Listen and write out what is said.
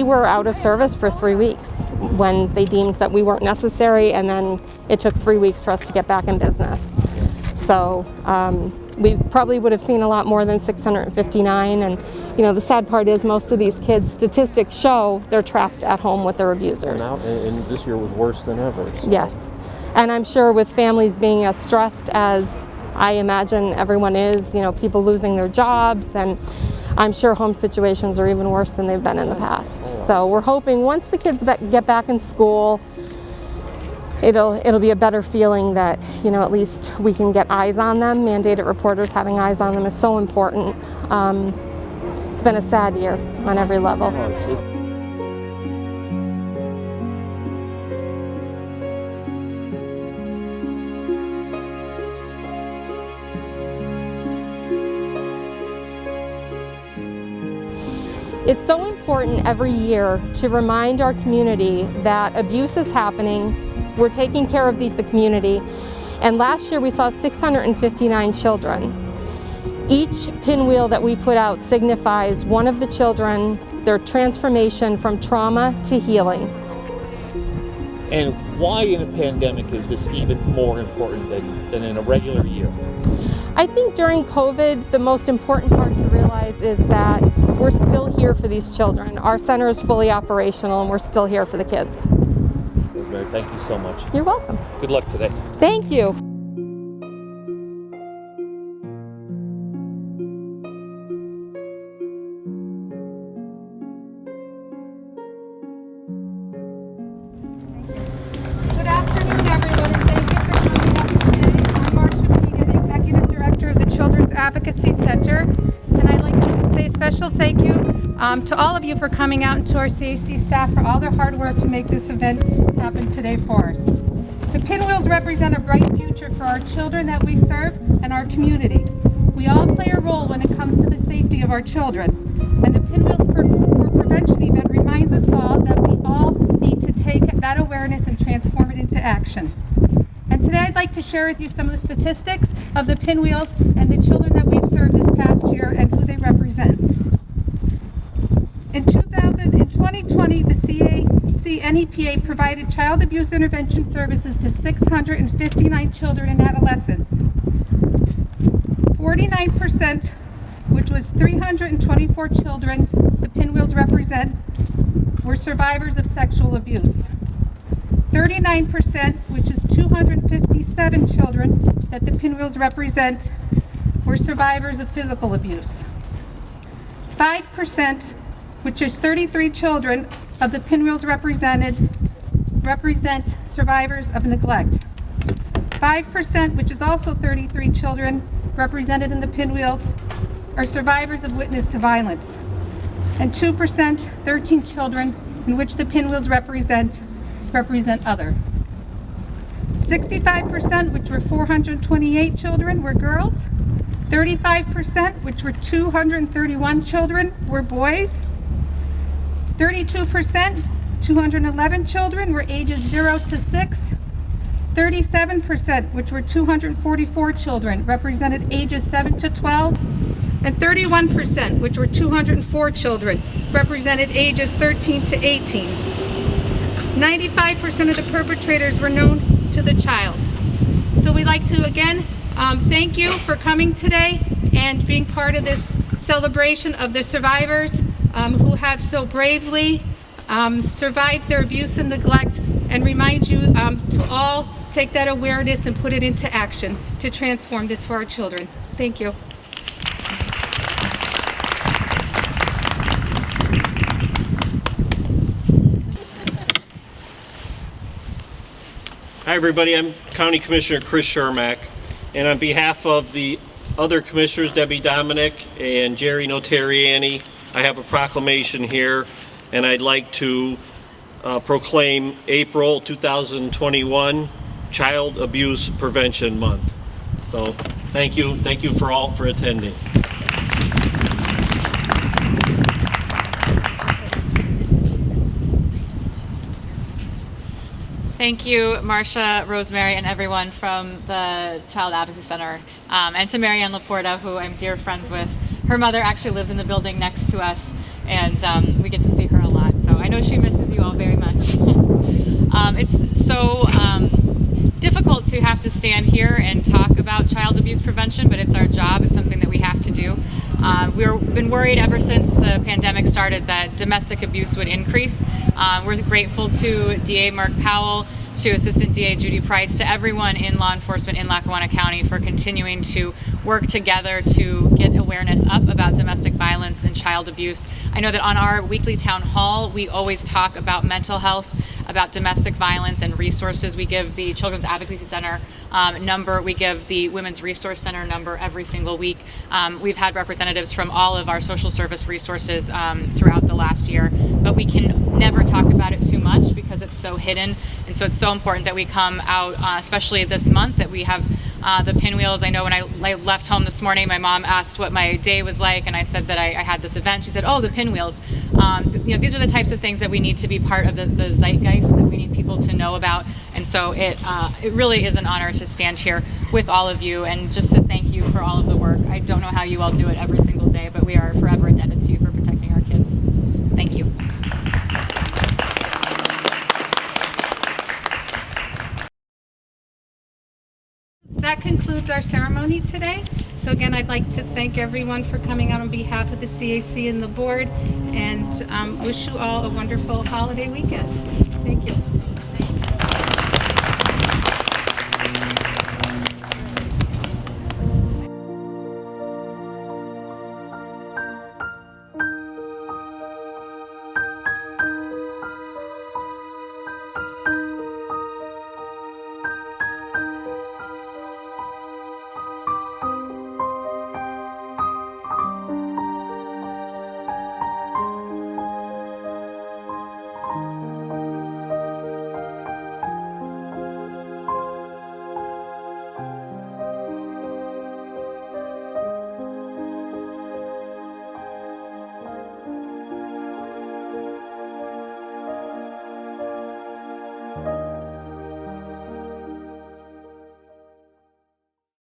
were out of service for 3 weeks when they deemed that we weren't necessary, and then it took 3 weeks for us to get back in business. So we probably would have seen a lot more than 659, and the sad part is most of these kids, statistics show they're trapped at home with their abusers. And this year was worse than ever. So. Yes, and I'm sure with families being as stressed as I imagine everyone is, people losing their jobs, and I'm sure home situations are even worse than they've been in the past. So we're hoping once the kids get back in school, it'll be a better feeling that, at least we can get eyes on them. Mandated reporters having eyes on them is so important. It's been a sad year on every level. It's so important every year to remind our community that abuse is happening. We're taking care of the community. And last year we saw 659 children. Each pinwheel that we put out signifies one of the children, their transformation from trauma to healing. And why in a pandemic is this even more important than in a regular year? I think during COVID, the most important part to realize is that we're still here for these children. Our center is fully operational and we're still here for the kids. Rosemary, thank you so much. You're welcome. Good luck today. Thank you. Good afternoon, everyone, and thank you for joining us today. I'm Marcia Peter, the Executive Director of the Children's Advocacy Center, and I'd like to say a special thank you to all of you for coming out and to our CAC staff for all their hard work to make this event happen today for us. The Pinwheels represent a bright future for our children that we serve and our community. We all play a role when it comes to the safety of our children, and the Pinwheels for Prevention event reminds us all that we all need to take that awareness and transform it into action. And today I'd like to share with you some of the statistics of the Pinwheels and the children that we've served this past year and who they represent. In 2020, the CAC NEPA provided child abuse intervention services to 659 children and adolescents. 49%, which was 324 children the Pinwheels represent, were survivors of sexual abuse. 39%, which is 257 children that the Pinwheels represent, were survivors of physical abuse. 5%, which is 33 children of the Pinwheels represent survivors of neglect. 5%, which is also 33 children represented in the Pinwheels, are survivors of witness to violence. And 2%, 13 children in which the Pinwheels represent other. 65%, which were 428 children, were girls. 35%, which were 231 children, were boys. 32%, 211 children, were ages 0 to 6. 37%, which were 244 children, represented ages 7 to 12. And 31%, which were 204 children, represented ages 13 to 18. 95% of the perpetrators were known to the child. So we'd like to again thank you for coming today and being part of this celebration of the survivors who have so bravely survived their abuse and neglect, and remind you to all take that awareness and put it into action to transform this for our children. Thank you. Hi everybody, I'm County Commissioner Chris Shermack, and on behalf of the other commissioners, Debbie Dominic and Jerry Notarianni, I have a proclamation here, and I'd like to proclaim April 2021 Child Abuse Prevention Month. So thank you for all for attending. Thank you, Marcia, Rosemary, and everyone from the Child Advocacy Center, and to Marianne Laporta, who I'm dear friends with. Her mother actually lives in the building next to us, and we get to see her a lot. So I know she misses you all very much. It's so difficult to have to stand here and talk about child abuse prevention, but it's our job. It's something that we have to do. We've been worried ever since the pandemic started that domestic abuse would increase. We're grateful to DA Mark Powell, to Assistant DA Judy Price, to everyone in law enforcement in Lackawanna County for continuing to work together to get awareness up about domestic violence and child abuse. I know that on our weekly town hall, we always talk about mental health, about domestic violence and resources. We give the Children's Advocacy Center number, we give the Women's Resource Center number every single week. We've had representatives from all of our social service resources throughout the last year, but we can never talk about it too much because it's so hidden, and so it's so important that we come out, especially this month, that we have the Pinwheels. I know when I left home this morning, my mom asked what my day was like, and I said that I had this event. She said, "Oh, the Pinwheels." These are the types of things that we need to be part of the zeitgeist, that we need people to know about, and so it really is an honor to stand here with all of you and just to thank you for all of the work. I don't know how you all do it every single day, but we are forever indebted to you for protecting our kids. Thank you. That concludes our ceremony today. So again, I'd like to thank everyone for coming out on behalf of the CAC and the board, and wish you all a wonderful holiday weekend. Thank you.